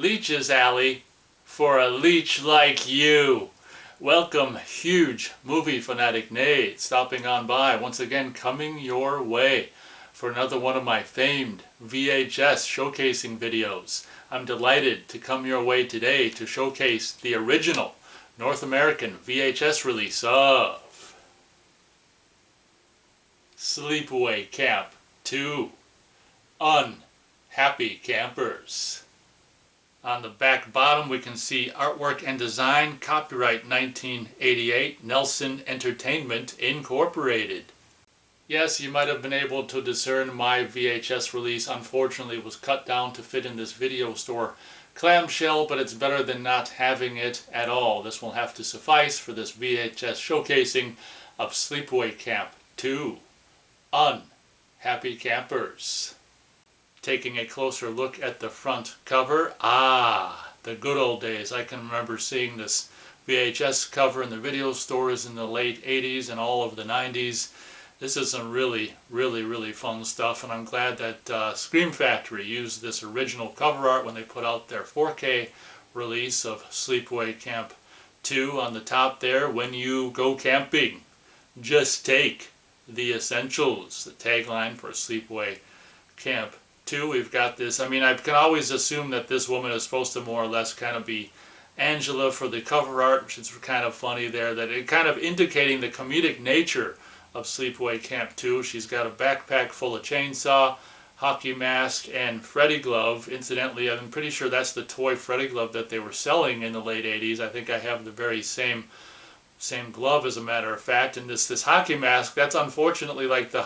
Leech's Alley for a leech like you. Welcome, huge movie fanatic Nate, stopping on by, once again coming your way for another one of my famed VHS showcasing videos. I'm delighted to come your way today to showcase the original North American VHS release of Sleepaway Camp 2, Unhappy Campers. On the back bottom we can see artwork and design, copyright 1988, Nelson Entertainment Incorporated. Yes, you might have been able to discern my VHS release unfortunately was cut down to fit in this video store clamshell, but it's better than not having it at all. This will have to suffice for this VHS showcasing of Sleepaway Camp 2, Unhappy Campers. Taking a closer look at the front cover, the good old days. I can remember seeing this VHS cover in the video stores in the late 80s and all of the 90s. This is some really fun stuff, and I'm glad that Scream Factory used this original cover art when they put out their 4K release of Sleepaway Camp 2. On the top there, when you go camping, just take the essentials. The tagline for Sleepaway Camp 2. We've got this. I mean, I can always assume that this woman is supposed to more or less kind of be Angela for the cover art, which is kind of funny there, that it kind of indicating the comedic nature of Sleepaway Camp 2. She's got a backpack full of chainsaw, hockey mask, and Freddy glove. Incidentally, I'm pretty sure that's the toy Freddy glove that they were selling in the late 80s. I think I have the very same glove, as a matter of fact. And this hockey mask, that's unfortunately like the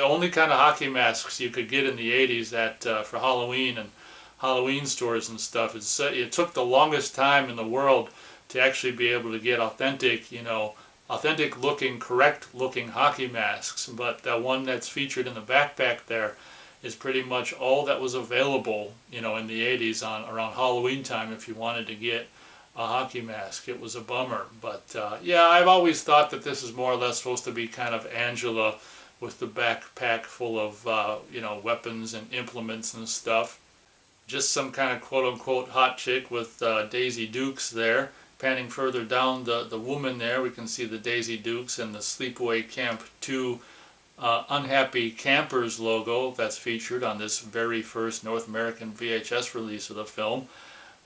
only kind of hockey masks you could get in the 80s that for Halloween and Halloween stores and stuff. It took the longest time in the world to actually be able to get authentic looking, correct looking hockey masks. But that one that's featured in the backpack there is pretty much all that was available, in the 80s around Halloween time if you wanted to get a hockey mask. It was a bummer, but yeah, I've always thought that this is more or less supposed to be kind of Angela with the backpack full of weapons and implements and stuff. Just some kind of quote-unquote hot chick with Daisy Dukes there. Panning further down the woman there, we can see the Daisy Dukes and the Sleepaway Camp 2 Unhappy Campers logo that's featured on this very first North American VHS release of the film.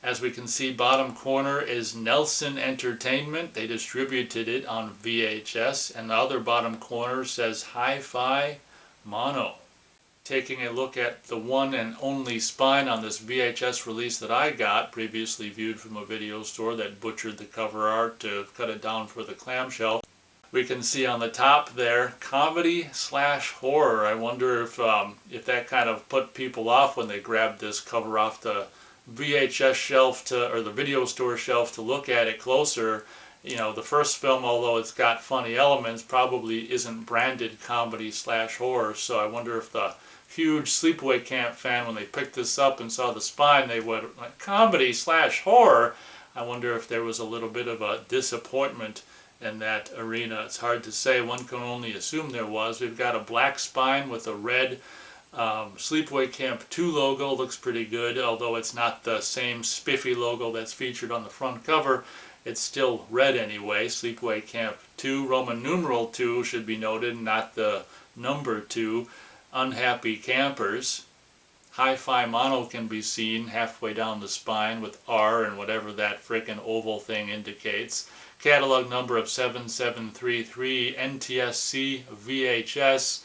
As we can see, bottom corner is Nelson Entertainment. They distributed it on VHS. And the other bottom corner says Hi-Fi Mono. Taking a look at the one and only spine on this VHS release that I got, previously viewed from a video store that butchered the cover art to cut it down for the clamshell. We can see on the top there, comedy/horror. I wonder if that kind of put people off when they grabbed this cover off the VHS shelf or the video store shelf to look at it closer. The first film, although it's got funny elements, probably isn't branded comedy/horror. So I wonder if the huge Sleepaway Camp fan, when they picked this up and saw the spine, they would like comedy/horror. I wonder if there was a little bit of a disappointment in that arena. It's hard to say. One can only assume there was. We've got a black spine with a red Sleepaway Camp 2 logo. Looks pretty good, although it's not the same spiffy logo that's featured on the front cover. It's still red anyway. Sleepaway Camp 2, Roman numeral 2 should be noted, not the number 2. Unhappy Campers. Hi-Fi Mono can be seen halfway down the spine with R and whatever that frickin' oval thing indicates. Catalog number of 7733, NTSC VHS,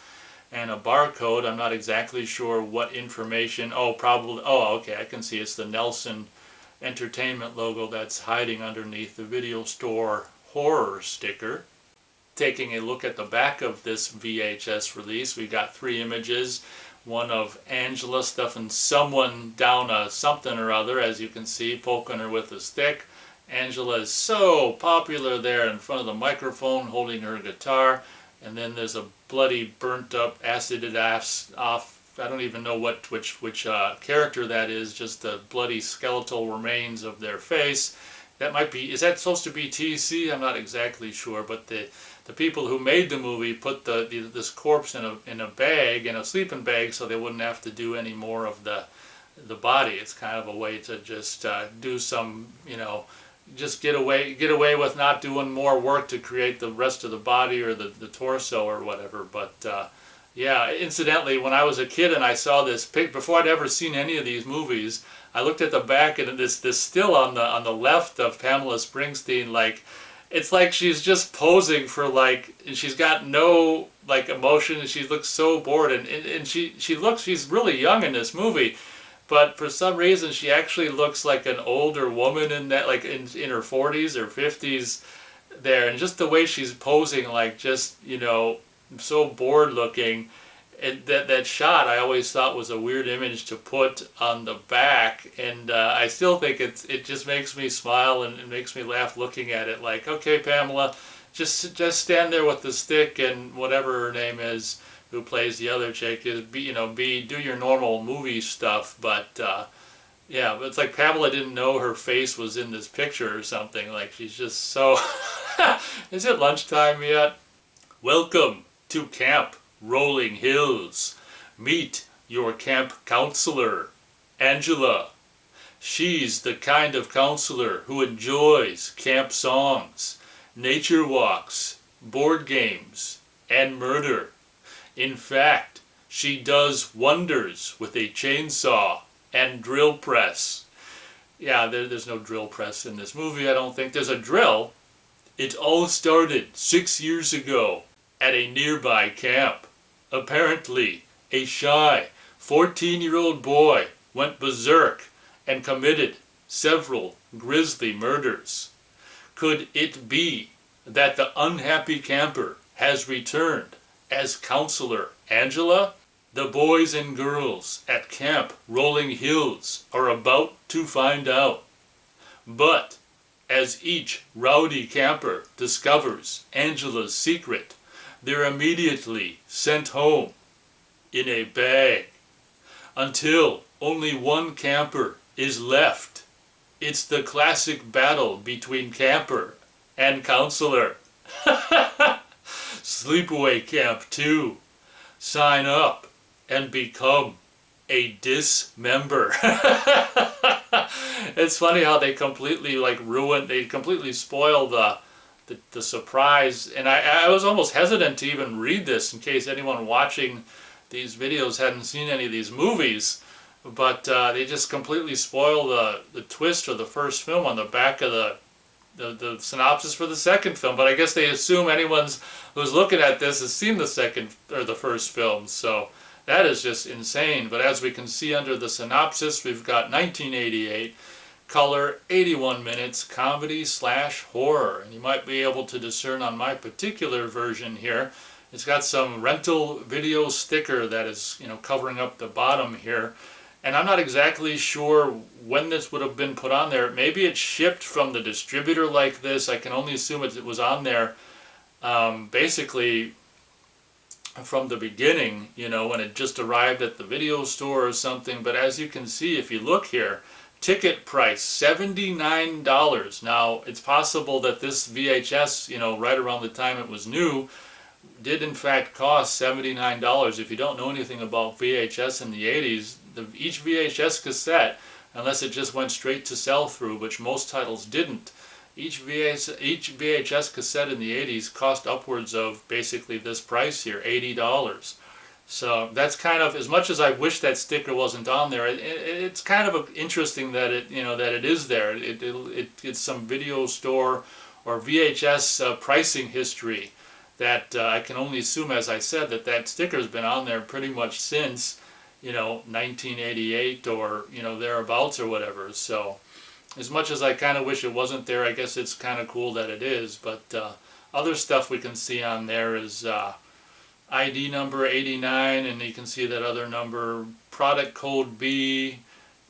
and a barcode. I'm not exactly sure what information. Okay, I can see it's the Nelson Entertainment logo that's hiding underneath the video store horror sticker. Taking a look at the back of this VHS release, we got 3 images. One of Angela stuffing someone down a something or other, as you can see, poking her with a stick. Angela is so popular there in front of the microphone holding her guitar. And then there's a bloody, burnt up, acided ass off. I don't even know which character that is, just the bloody skeletal remains of their face. That might be, is that supposed to be TC? I'm not exactly sure, but the people who made the movie put this corpse in a bag, in a sleeping bag, so they wouldn't have to do any more of the the body. It's kind of a way to just do some, just get away with not doing more work to create the rest of the body or the torso or whatever. But yeah, incidentally, when I was a kid and I saw this pic, before I'd ever seen any of these movies, I looked at the back and this still on the left of Pamela Springsteen, like it's like she's just posing for like, and she's got no like emotion, and she looks so bored, and she's really young in this movie, but for some reason she actually looks like an older woman in that, like in her 40s or 50s there, and just the way she's posing, like just so bored looking. And that shot I always thought was a weird image to put on the back, and I still think it just makes me smile and it makes me laugh looking at it. Like, okay, Pamela, just stand there with the stick and whatever her name is, who plays the other chick, is do your normal movie stuff. But yeah, but it's like Pamela didn't know her face was in this picture or something. Like she's just so. Is it lunchtime yet? Welcome to Camp Rolling Hills. Meet your camp counselor, Angela. She's the kind of counselor who enjoys camp songs, nature walks, board games, and murder. In fact, she does wonders with a chainsaw and drill press. Yeah, there's no drill press in this movie, I don't think. There's a drill. It all started 6 years ago at a nearby camp. Apparently, a shy 14-year-old boy went berserk and committed several grisly murders. Could it be that the unhappy camper has returned as Counselor Angela? The boys and girls at Camp Rolling Hills are about to find out. But as each rowdy camper discovers Angela's secret, they're immediately sent home in a bag until only one camper is left. It's the classic battle between camper and counselor. Sleepaway Camp 2. Sign up and become a dismember. It's funny how they completely they completely spoil the surprise, and I was almost hesitant to even read this in case anyone watching these videos hadn't seen any of these movies, but they just completely spoil the twist of the first film on the back of the synopsis for the second film. But I guess they assume anyone who's looking at this has seen the second or the first film, so that is just insane. But as we can see under the synopsis, we've got 1988, color, 81 minutes, comedy/horror. And you might be able to discern on my particular version here, it's got some rental video sticker that is, covering up the bottom here. And I'm not exactly sure when this would have been put on there. Maybe it shipped from the distributor like this. I can only assume it was on there basically from the beginning, when it just arrived at the video store or something. But as you can see, if you look here, ticket price $79. Now, it's possible that this VHS, right around the time it was new, did in fact cost $79. If you don't know anything about VHS in the 80s, each VHS cassette, unless it just went straight to sell-through, which most titles didn't, each VHS cassette in the 80s cost upwards of basically this price here, $80. So that's kind of, as much as I wish that sticker wasn't on there, it's kind of interesting that it is there. It's some video store or VHS pricing history that I can only assume, as I said, that sticker's been on there pretty much since 1988 or thereabouts or whatever. So as much as I kind of wish it wasn't there, I guess it's kind of cool that it is. But other stuff we can see on there is ID number 89, and you can see that other number, product code B,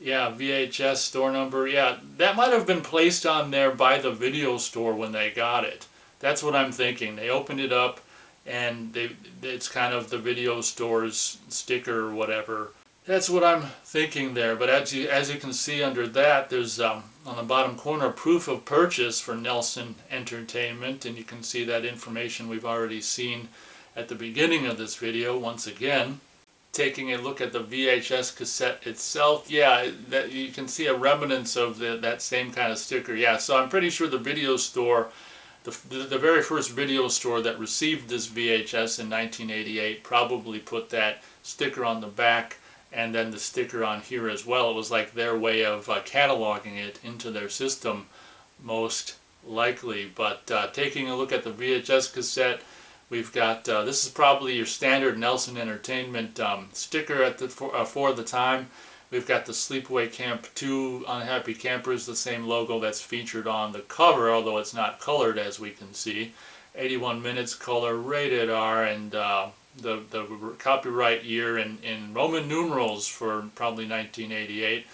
yeah, VHS store number, yeah, that might have been placed on there by the video store when they got it. That's what I'm thinking. They opened it up and it's kind of the video store's sticker or whatever. That's what I'm thinking there. But as you can see under that, there's on the bottom corner proof of purchase for Nelson Entertainment, and you can see that information we've already seen at the beginning of this video once again. Taking a look at the VHS cassette itself, yeah, that you can see a remnants of that same kind of sticker. Yeah, so I'm pretty sure the video store, the very first video store that received this VHS in 1988 probably put that sticker on the back and then the sticker on here as well. It was like their way of cataloging it into their system, most likely. But taking a look at the VHS cassette, we've got, this is probably your standard Nelson Entertainment sticker at for the time. We've got the Sleepaway Camp 2 Unhappy Campers, the same logo that's featured on the cover, although it's not colored as we can see. 81 minutes, color, rated R, and the copyright year in Roman numerals for probably 1988.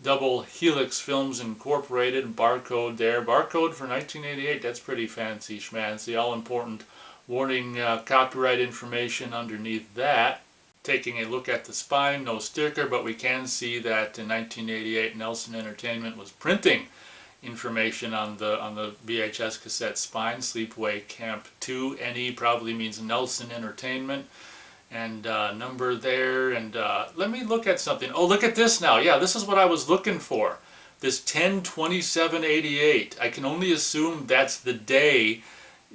Double Helix Films Incorporated, barcode there. Barcode for 1988, that's pretty fancy schmancy. All important warning copyright information underneath that. Taking a look at the spine, no sticker, but we can see that in 1988 Nelson Entertainment was printing information on the VHS cassette spine. Sleepaway Camp 2, NE probably means Nelson Entertainment, and number there. And let me look at something. Oh, look at this now. Yeah, this is what I was looking for. This 10/27/88. I can only assume that's the day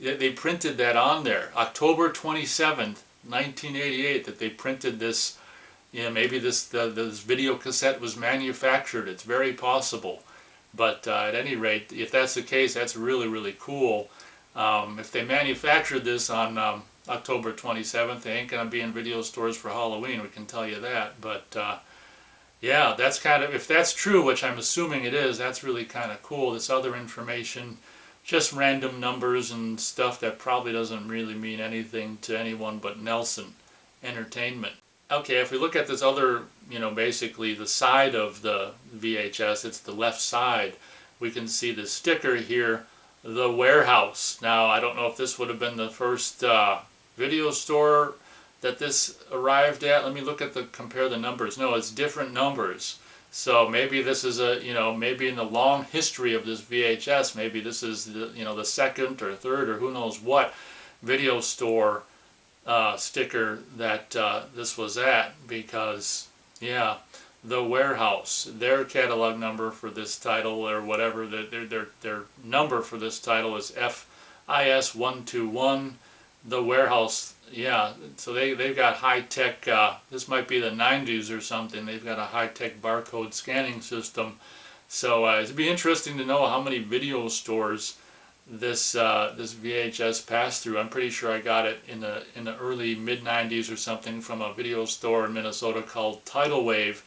that they printed that on there. October 27th, 1988, that they printed this. Yeah, maybe this video cassette was manufactured. It's very possible. But at any rate, if that's the case, that's really, really cool. If they manufactured this on October 27th, they ain't going to be in video stores for Halloween, we can tell you that. But yeah, that's kind of, if that's true, which I'm assuming it is, that's really kind of cool. This other information, just random numbers and stuff that probably doesn't really mean anything to anyone but Nelson Entertainment. Okay, if we look at this other, basically the side of the VHS, it's the left side, we can see the sticker here, The Warehouse. Now, I don't know if this would have been the first video store that this arrived at. Let me look at compare the numbers. No, it's different numbers. So maybe this is maybe in the long history of this VHS, maybe this is the second or third or who knows what video store sticker that this was at, because yeah, The Warehouse, their catalog number for this title or whatever, their number for this title is FIS121. The Warehouse, yeah, so they've got high-tech, this might be the 90s or something, they've got a high-tech barcode scanning system. So it'd be interesting to know how many video stores this VHS passed through. I'm pretty sure I got it in the early mid-90s or something from a video store in Minnesota called Tidal Wave.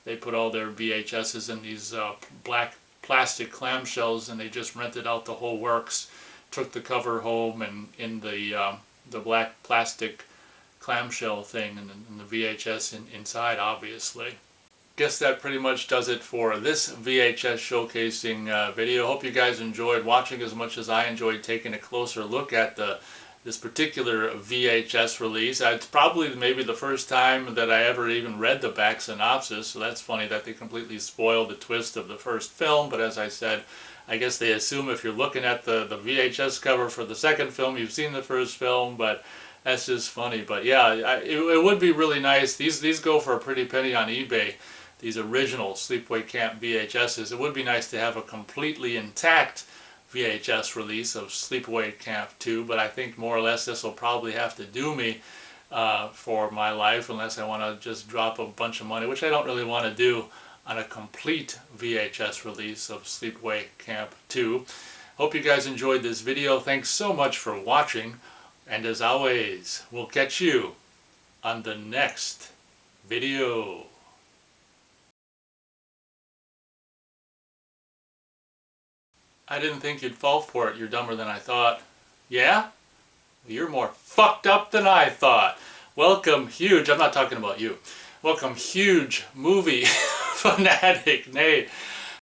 They put all their VHSs in these black plastic clamshells, and they just rented out the whole works. Took the cover home, and in the black plastic clamshell thing, and the VHS inside, obviously. Guess that pretty much does it for this VHS showcasing video. Hope you guys enjoyed watching as much as I enjoyed taking a closer look at this particular VHS release. It's probably maybe the first time that I ever even read the back synopsis, so that's funny that they completely spoiled the twist of the first film. But as I said, I guess they assume if you're looking at the VHS cover for the second film, you've seen the first film, but that's just funny. But yeah, it would be really nice. These go for a pretty penny on eBay, these original Sleepaway Camp VHSs. It would be nice to have a completely intact VHS release of Sleepaway Camp 2, but I think more or less this will probably have to do me for my life, unless I want to just drop a bunch of money, which I don't really want to do, on a complete VHS release of Sleepaway Camp 2. Hope you guys enjoyed this video. Thanks so much for watching, and as always, we'll catch you on the next video. I didn't think you'd fall for it. You're dumber than I thought. Yeah? You're more fucked up than I thought. Welcome, huge, I'm not talking about you. Welcome, huge movie fanatic Nate.